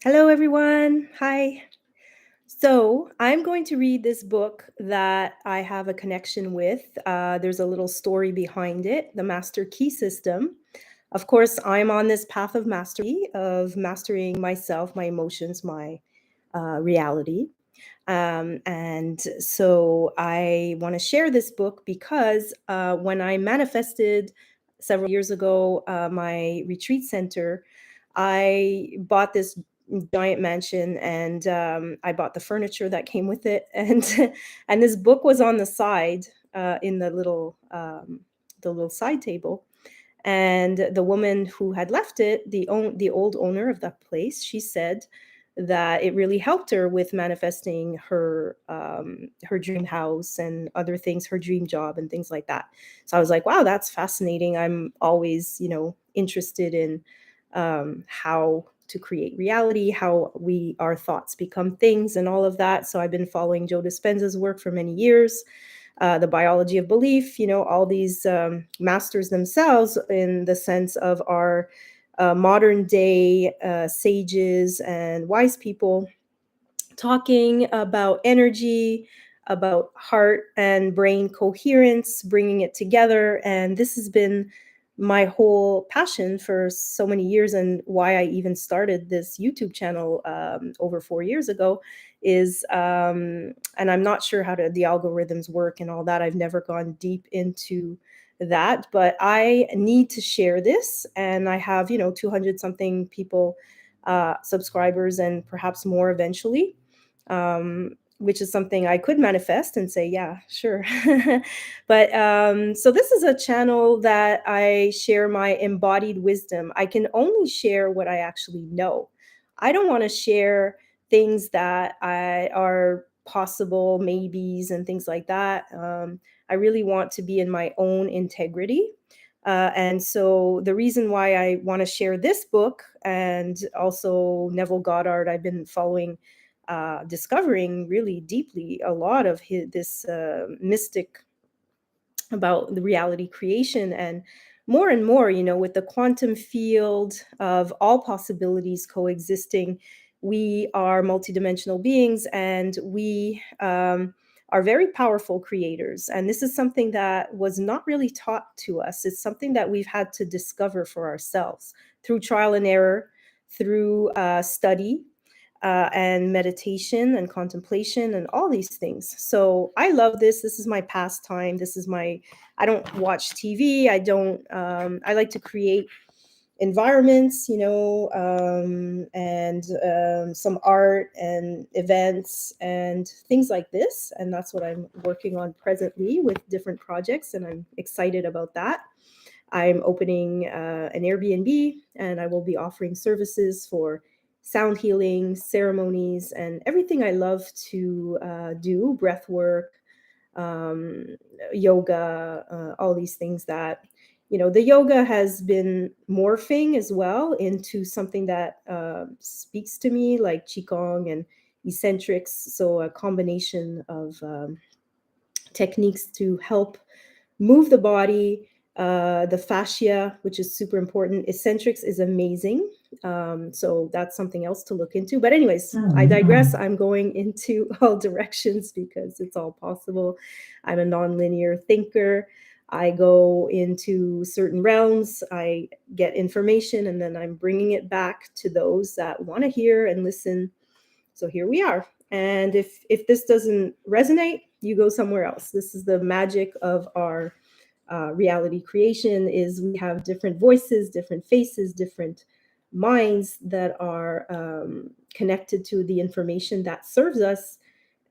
Hello, everyone. Hi. So, I'm going to read this book that I have a connection with. There's a little story behind it, the Master Key System. Of course, I'm on this path of mastery, of mastering myself, my emotions, my reality. And so I want to share this book because when I manifested several years ago my retreat center, I bought this giant mansion and I bought the furniture that came with it, and and this book was on the side in the little side table. And the woman who had left it, the old owner of that place, she said that it really helped her with manifesting her dream house and other things, her dream job and things like that. So I was like, wow, that's fascinating. I'm always, interested in how to create reality, how our thoughts become things, and all of that. So I've been following Joe Dispenza's work for many years, the biology of belief, all these masters themselves in the sense of our modern day sages and wise people talking about energy, about heart and brain coherence, bringing it together. And this has been my whole passion for so many years, and why I even started this YouTube channel over 4 years ago. And I'm not sure how the algorithms work and all that. I've never gone deep into that, but I need to share this. And I have, 200 something people, subscribers, and perhaps more eventually, which is something I could manifest and say, yeah, sure. But so this is a channel that I share my embodied wisdom. I can only share what I actually know. I don't want to share things that are possible maybes and things like that. I really want to be in my own integrity. And so the reason why I want to share this book, and also Neville Goddard, I've been following, discovering really deeply a lot of this mystic about the reality creation, and more, with the quantum field of all possibilities coexisting. We are multidimensional beings, and we are very powerful creators. And this is something that was not really taught to us. It's something that we've had to discover for ourselves through trial and error, through study, and meditation and contemplation and all these things. So I love this. This is my pastime. I don't watch TV. I like to create environments, and some art and events and things like this. And that's what I'm working on presently with different projects. And I'm excited about that. I'm opening an Airbnb, and I will be offering services for sound healing, ceremonies, and everything I love to do, breath work, um, yoga, all these things that, the yoga has been morphing as well into something that speaks to me, like Qigong and eccentrics. So a combination of techniques to help move the body, the fascia, which is super important. Eccentrics is amazing. So that's something else to look into. But, anyways, I digress. I'm going into all directions because it's all possible. I'm a nonlinear thinker. I go into certain realms, I get information, and then I'm bringing it back to those that want to hear and listen. So here we are. And if this doesn't resonate, you go somewhere else. This is the magic of our reality creation, is we have different voices, different faces, different minds that are connected to the information that serves us.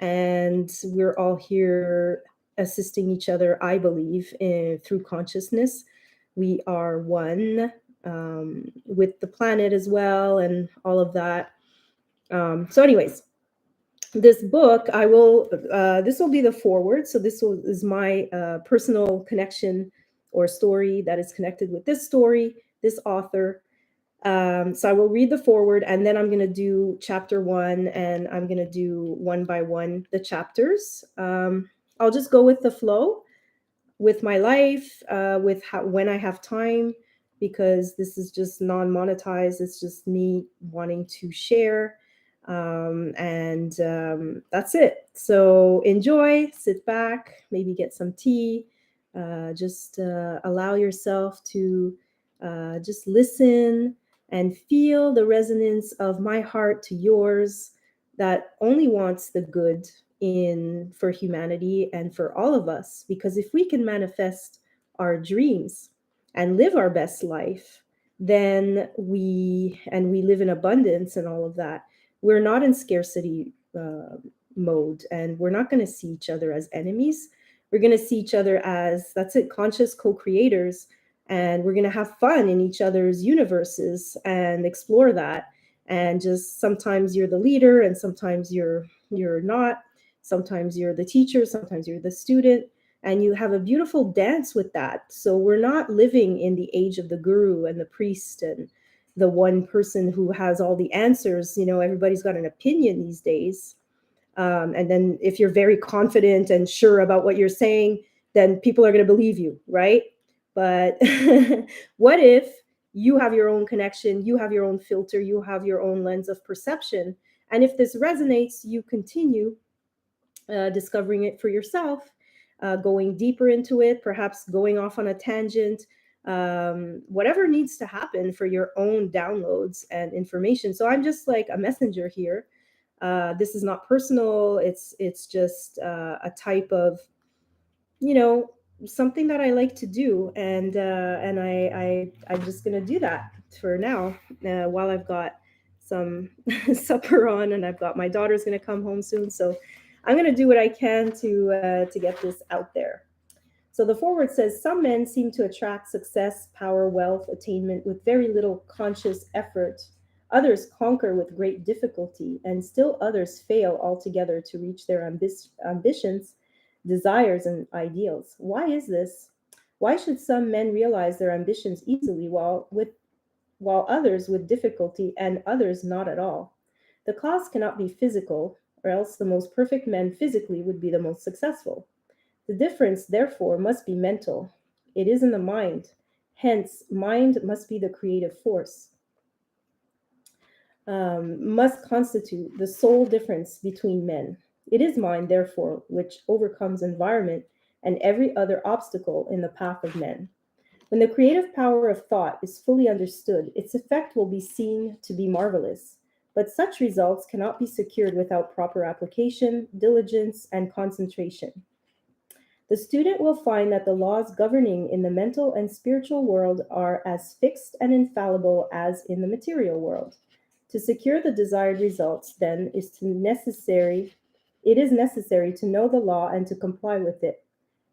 And we're all here assisting each other, I believe, through consciousness. We are one, with the planet as well, and all of that. So anyways, this book, this will be the forward. So is my personal connection or story that is connected with this story, this author. So I will read the forward, and then I'm going to do chapter one, and I'm going to do one by one the chapters. I'll just go with the flow, with my life, with when I have time. because this is just non-monetized. It's just me wanting to share. And that's it. So enjoy, sit back, maybe get some tea, just allow yourself to just listen and feel the resonance of my heart to yours, that only wants the good in for humanity and for all of us. Because if we can manifest our dreams and live our best life, then we live in abundance and all of that. We're not in scarcity mode, and we're not going to see each other as enemies. We're going to see each other as, that's it, conscious co-creators, and we're going to have fun in each other's universes and explore that. And just sometimes you're the leader, and sometimes you're not. Sometimes you're the teacher, sometimes you're the student, and you have a beautiful dance with that. So we're not living in the age of the guru and the priest and the one person who has all the answers. Everybody's got an opinion these days. And then if you're very confident and sure about what you're saying, then people are going to believe you, right? But what if you have your own connection, you have your own filter, you have your own lens of perception, and if this resonates, you continue discovering it for yourself, going deeper into it, perhaps going off on a tangent, whatever needs to happen for your own downloads and information. So I'm just like a messenger here. This is not personal. It's just a type of, you know, something that I like to do, and I'm just gonna do that for now, while I've got some supper on, and I've got my daughter's gonna come home soon, so I'm gonna do what I can to get this out there. So the foreword says, some men seem to attract success, power, wealth, attainment with very little conscious effort. Others conquer with great difficulty, and still others fail altogether to reach their ambitions, desires, and ideals. Why is this? Why should some men realize their ambitions easily while others with difficulty and others not at all? The cause cannot be physical, or else the most perfect men physically would be the most successful. The difference, therefore, must be mental. It is in the mind. Hence, mind must be the creative force, must constitute the sole difference between men. It is mind, therefore, which overcomes environment and every other obstacle in the path of men. When the creative power of thought is fully understood, its effect will be seen to be marvelous. But such results cannot be secured without proper application, diligence, and concentration. The student will find that the laws governing in the mental and spiritual world are as fixed and infallible as in the material world. To secure the desired results, then, it is necessary to know the law and to comply with it.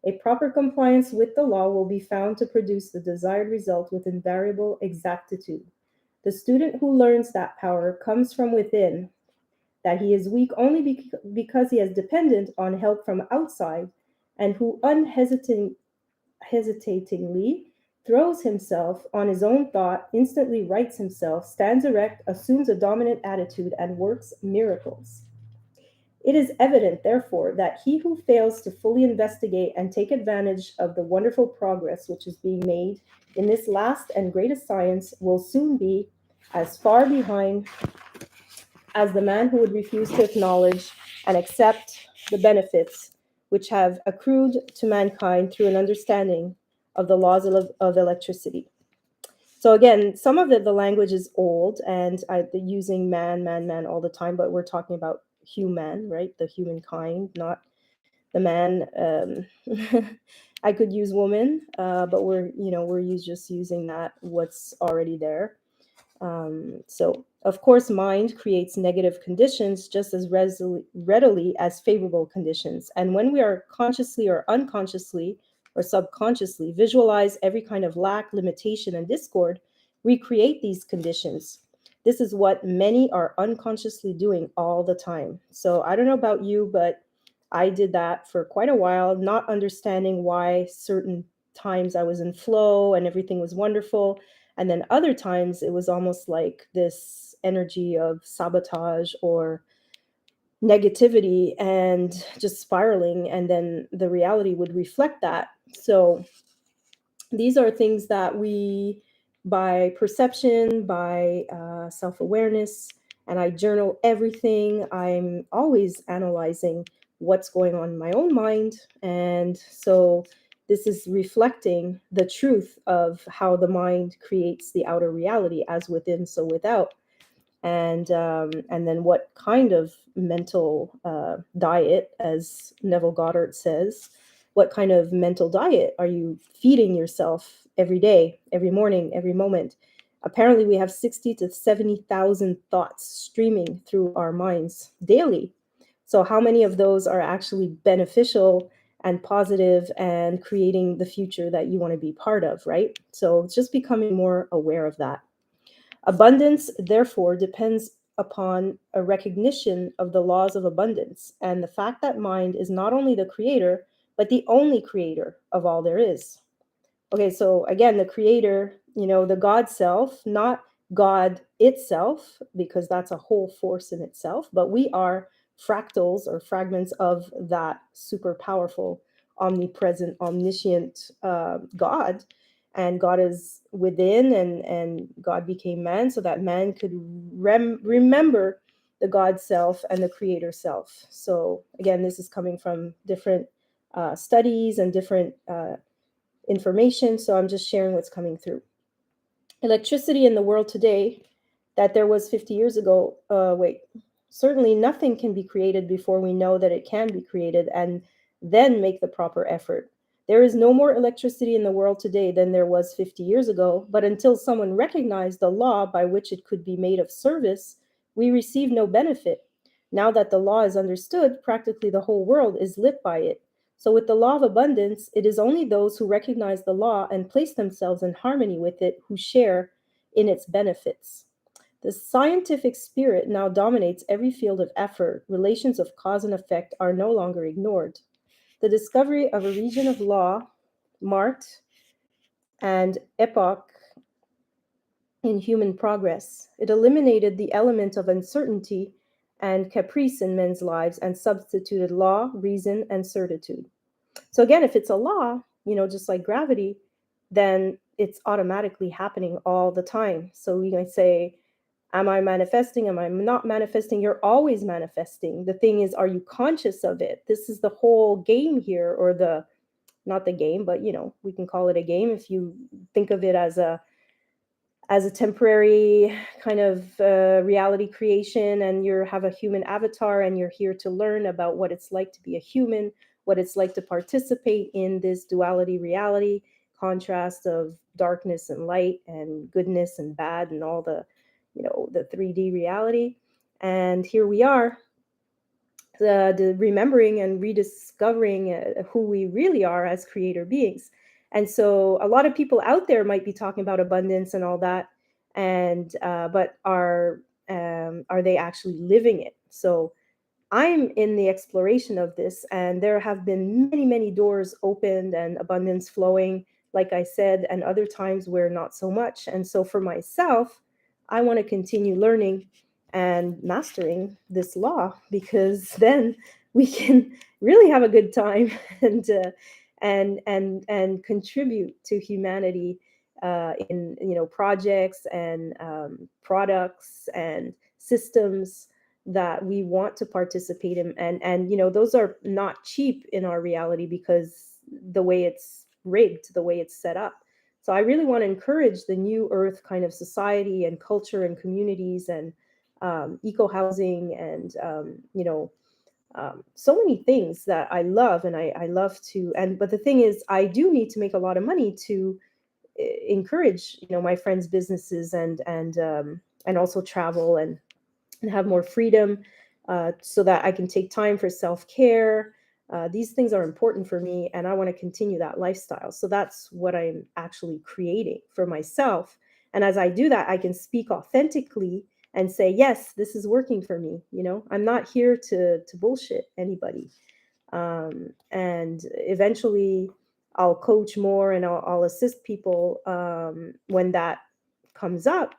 A proper compliance with the law will be found to produce the desired result with invariable exactitude. The student who learns that power comes from within, that he is weak only because he is dependent on help from outside, and who hesitatingly throws himself on his own thought, instantly rights himself, stands erect, assumes a dominant attitude, and works miracles. It is evident, therefore, that he who fails to fully investigate and take advantage of the wonderful progress which is being made in this last and greatest science will soon be as far behind as the man who would refuse to acknowledge and accept the benefits which have accrued to mankind through an understanding of the laws of electricity. So again, some of the language is old, and I'm using man all the time, but we're talking about human, right? The humankind, not the man. I could use woman, but we're just using that what's already there. So, of course, mind creates negative conditions just as readily as favorable conditions. And when we are consciously or unconsciously or subconsciously visualize every kind of lack, limitation, and discord, we create these conditions. This is what many are unconsciously doing all the time. So I don't know about you, but I did that for quite a while, not understanding why certain times I was in flow and everything was wonderful, and then other times it was almost like this energy of sabotage or negativity and just spiraling. And then the reality would reflect that. So these are things that we by perception, by self-awareness, and I journal everything. I'm always analyzing what's going on in my own mind. And so this is reflecting the truth of how the mind creates the outer reality, as within, so without. And then what kind of mental diet, as Neville Goddard says, what kind of mental diet are you feeding yourself every day, every morning, every moment? Apparently, we have 60 to 70,000 thoughts streaming through our minds daily. So, how many of those are actually beneficial and positive and creating the future that you want to be part of, right? So, it's just becoming more aware of that. Abundance, therefore, depends upon a recognition of the laws of abundance and the fact that mind is not only the creator, but the only creator of all there is. Okay, so again, the creator, the God self, not God itself, because that's a whole force in itself, but we are fractals or fragments of that super powerful, omnipresent, omniscient God. And God is within, and God became man so that man could remember the God self and the creator self. So again, this is coming from different studies and different information. So I'm just sharing what's coming through. Electricity in the world today that there was 50 years ago, certainly nothing can be created before we know that it can be created and then make the proper effort. There is no more electricity in the world today than there was 50 years ago, but until someone recognized the law by which it could be made of service, we receive no benefit. Now that the law is understood, practically the whole world is lit by it. So, with the law of abundance, it is only those who recognize the law and place themselves in harmony with it who share in its benefits. The scientific spirit now dominates every field of effort. Relations of cause and effect are no longer ignored. The discovery of a region of law marked an epoch in human progress. It eliminated the element of uncertainty and caprice in men's lives and substituted law, reason, and certitude. So again, if it's a law, just like gravity, then it's automatically happening all the time. So we can say, am I manifesting? Am I not manifesting? You're always manifesting. The thing is, are you conscious of it? This is the whole game here, or not the game, but we can call it a game if you think of it as a temporary kind of reality creation, and you have a human avatar and you're here to learn about what it's like to be a human, what it's like to participate in this duality reality, contrast of darkness and light and goodness and bad and all the 3D reality. And here we are, the remembering and rediscovering who we really are as creator beings. And so a lot of people out there might be talking about abundance and all that, and but are they actually living it? So I'm in the exploration of this, and there have been many, many doors opened and abundance flowing, like I said, and other times where not so much. And so for myself, I want to continue learning and mastering this law, because then we can really have a good time and and contribute to humanity in projects and products and systems that we want to participate in. And those are not cheap in our reality, because the way it's rigged, the way it's set up. So I really want to encourage the new earth kind of society and culture and communities and eco housing and so many things that I love, and I love to. And but the thing is, I do need to make a lot of money to encourage my friends' businesses and also travel and have more freedom, so that I can take time for self-care. These things are important for me, and I want to continue that lifestyle. So that's what I'm actually creating for myself. And as I do that, I can speak authentically and say, yes, this is working for me. I'm not here to bullshit anybody. And eventually, I'll coach more and I'll assist people when that comes up.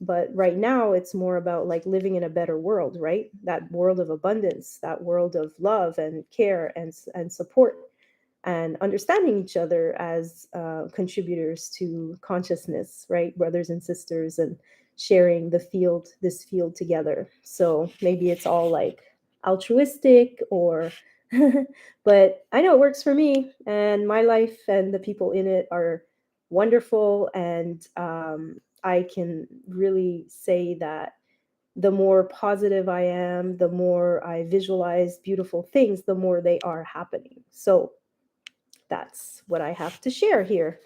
But right now, it's more about like living in a better world, right? That world of abundance, that world of love and care and support. and understanding each other as contributors to consciousness, right? Brothers and sisters, and sharing this field together. So maybe it's all like altruistic or, but I know it works for me, and my life and the people in it are wonderful. And I can really say that the more positive I am, the more I visualize beautiful things, the more they are happening. So that's what I have to share here.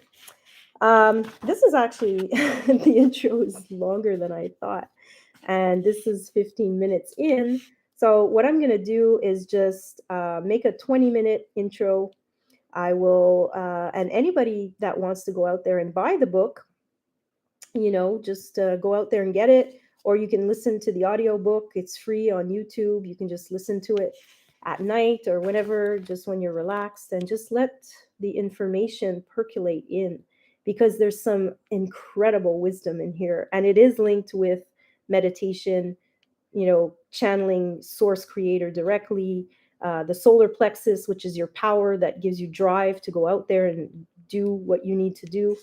This is actually, the intro is longer than I thought, and this is 15 minutes in. So what I'm going to do is just make a 20-minute intro. I will, and anybody that wants to go out there and buy the book, just go out there and get it, or you can listen to the audio book. It's free on YouTube. You can just listen to it at night or whenever, just when you're relaxed, and just let the information percolate in, because there's some incredible wisdom in here, and it is linked with meditation, channeling source creator directly, the solar plexus, which is your power that gives you drive to go out there and do what you need to do.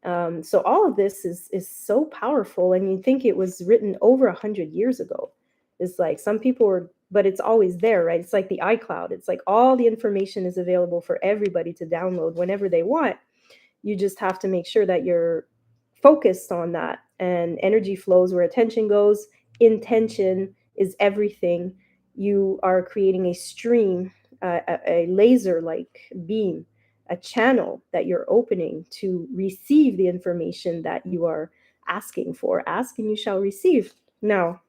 So all of this is so powerful, and you think it was written over 100 years ago. It's like some people were, but it's always there, right? It's like the iCloud. It's like all the information is available for everybody to download whenever they want. You just have to make sure that you're focused on that, and energy flows where attention goes. Intention is everything. You are creating a stream, a laser like beam, a channel that you're opening to receive the information that you are asking for. Ask and you shall receive. Now,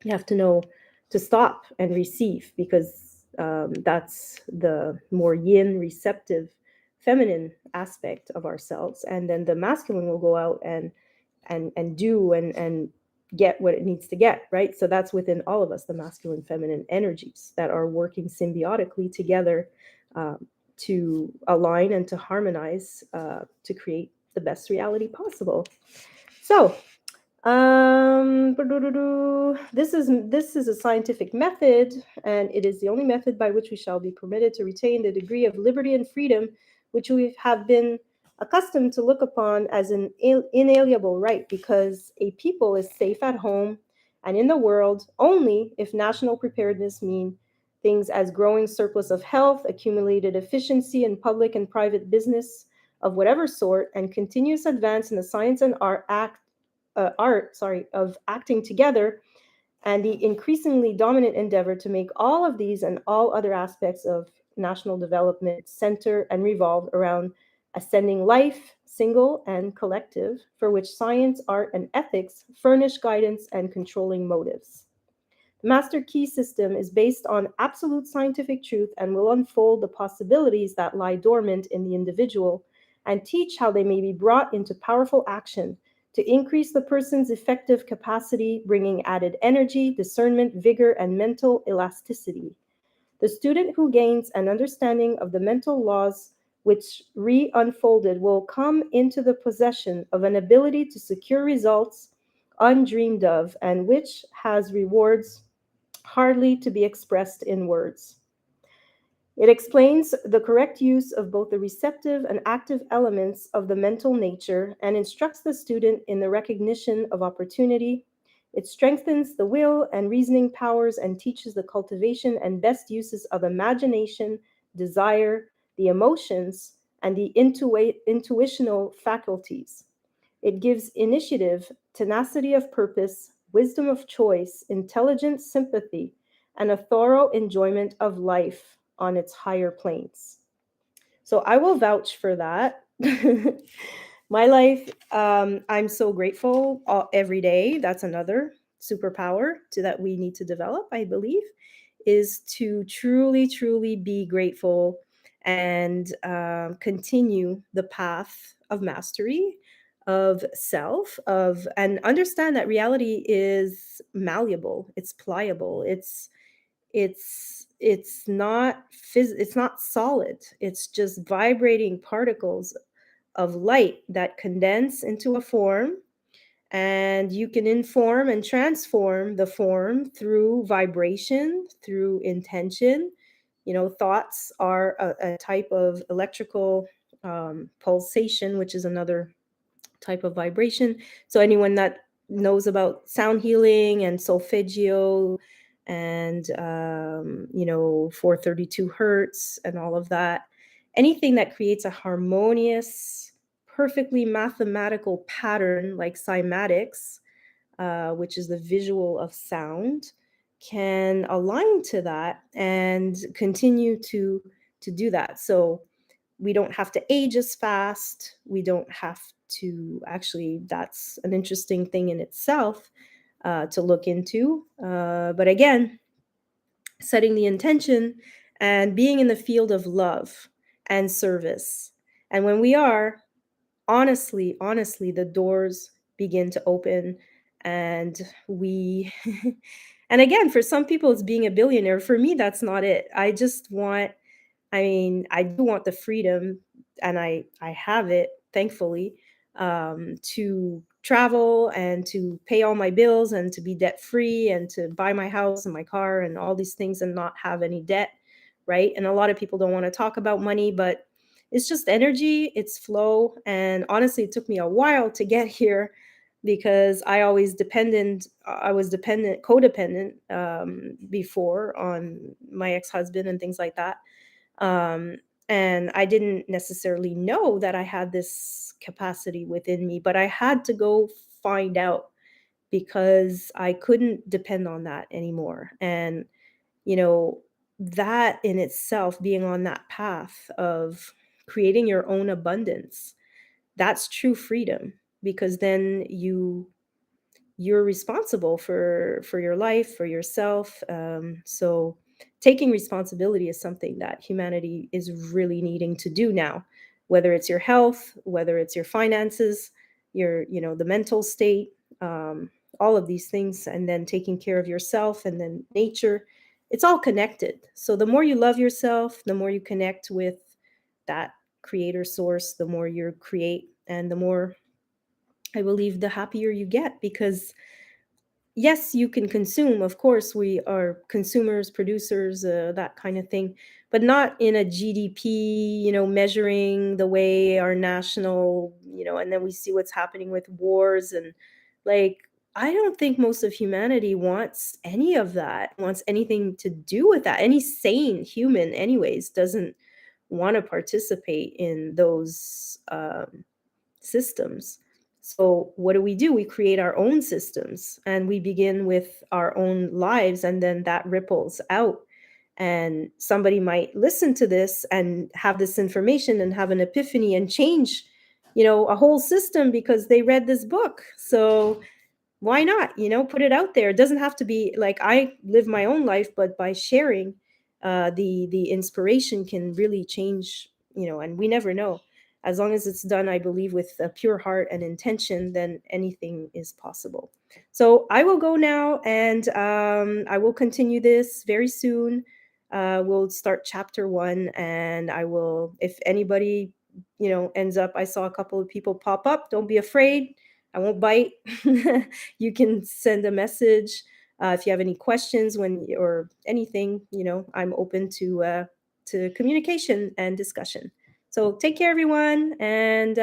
you have to know to stop and receive, because that's the more yin, receptive, feminine aspect of ourselves. And then the masculine will go out and do and get what it needs to get, right? So that's within all of us, the masculine, feminine energies that are working symbiotically together, to align and to harmonize, to create the best reality possible. So this is a scientific method, and it is the only method by which we shall be permitted to retain the degree of liberty and freedom which we have been accustomed to look upon as an inalienable right, because a people is safe at home and in the world only if national preparedness mean things as growing surplus of health, accumulated efficiency in public and private business of whatever sort, and continuous advance in the science and art of acting together, and the increasingly dominant endeavor to make all of these and all other aspects of national development center and revolve around ascending life, single and collective, for which science, art, and ethics furnish guidance and controlling motives. The master key system is based on absolute scientific truth and will unfold the possibilities that lie dormant in the individual and teach how they may be brought into powerful action to increase the person's effective capacity, bringing added energy, discernment, vigor, and mental elasticity. The student who gains an understanding of the mental laws which re-unfolded will come into the possession of an ability to secure results undreamed of, and which has rewards hardly to be expressed in words. It explains the correct use of both the receptive and active elements of the mental nature and instructs the student in the recognition of opportunity. It strengthens the will and reasoning powers and teaches the cultivation and best uses of imagination, desire, the emotions, and the intuitional faculties. It gives initiative, tenacity of purpose, wisdom of choice, intelligent sympathy, and a thorough enjoyment of life on its higher planes. So I will vouch for that. My life, I'm so grateful every day. That's another superpower that we need to develop, I believe, is to truly, truly be grateful and continue the path of mastery of self, of and understand that reality is malleable, it's pliable, it's not solid. It's just vibrating particles of light that condense into a form, and you can inform and transform the form through vibration, through intention, Thoughts are a type of electrical pulsation, which is another type of vibration. So anyone that knows about sound healing and solfeggio and 432 hertz and all of that, anything that creates a harmonious, perfectly mathematical pattern like cymatics, which is the visual of sound, can align to that and continue to do that. So we don't have to age as fast. We don't have to actually, that's an interesting thing in itself to look into. But again, setting the intention and being in the field of love and service. And when we are, honestly, the doors begin to open and we, and again, for some people, it's being a billionaire. For me, that's not it. I do want the freedom, and I have it, thankfully, to travel and to pay all my bills and to be debt free and to buy my house and my car and all these things and not have any debt, right? And a lot of people don't want to talk about money, but it's just energy, it's flow. And honestly, it took me a while to get here because I was dependent, codependent before on my ex-husband and things like that, um, and I didn't necessarily know that I had this capacity within me, but I had to go find out because I couldn't depend on that anymore. And, you know, that in itself, being on that path of creating your own abundance, that's true freedom because then you're responsible for your life, for yourself. So taking responsibility is something that humanity is really needing to do now, whether it's your health, whether it's your finances, the mental state, um, all of these things, and then taking care of yourself and then nature. It's all connected. So the more you love yourself, the more you connect with that creator source, the more you create, and the more, I believe, the happier you get because yes, you can consume. Of course, we are consumers, producers, that kind of thing, but not in a GDP, measuring the way our national, and then we see what's happening with wars and like, I don't think most of humanity wants any of that, wants anything to do with that. Any sane human, anyways, doesn't want to participate in those systems. So, what do? We create our own systems and we begin with our own lives, and then that ripples out. And somebody might listen to this and have this information and have an epiphany and change, a whole system because they read this book. So, why not, put it out there? It doesn't have to be like I live my own life, but by sharing, the inspiration can really change, and we never know. As long as it's done, I believe, with a pure heart and intention, then anything is possible. So I will go now, and I will continue this very soon. We'll start chapter 1, and I will, if anybody, ends up, I saw a couple of people pop up, don't be afraid, I won't bite. You can send a message if you have any questions or anything. I'm open to communication and discussion. So take care, everyone, and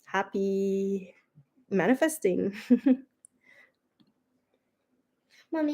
happy manifesting.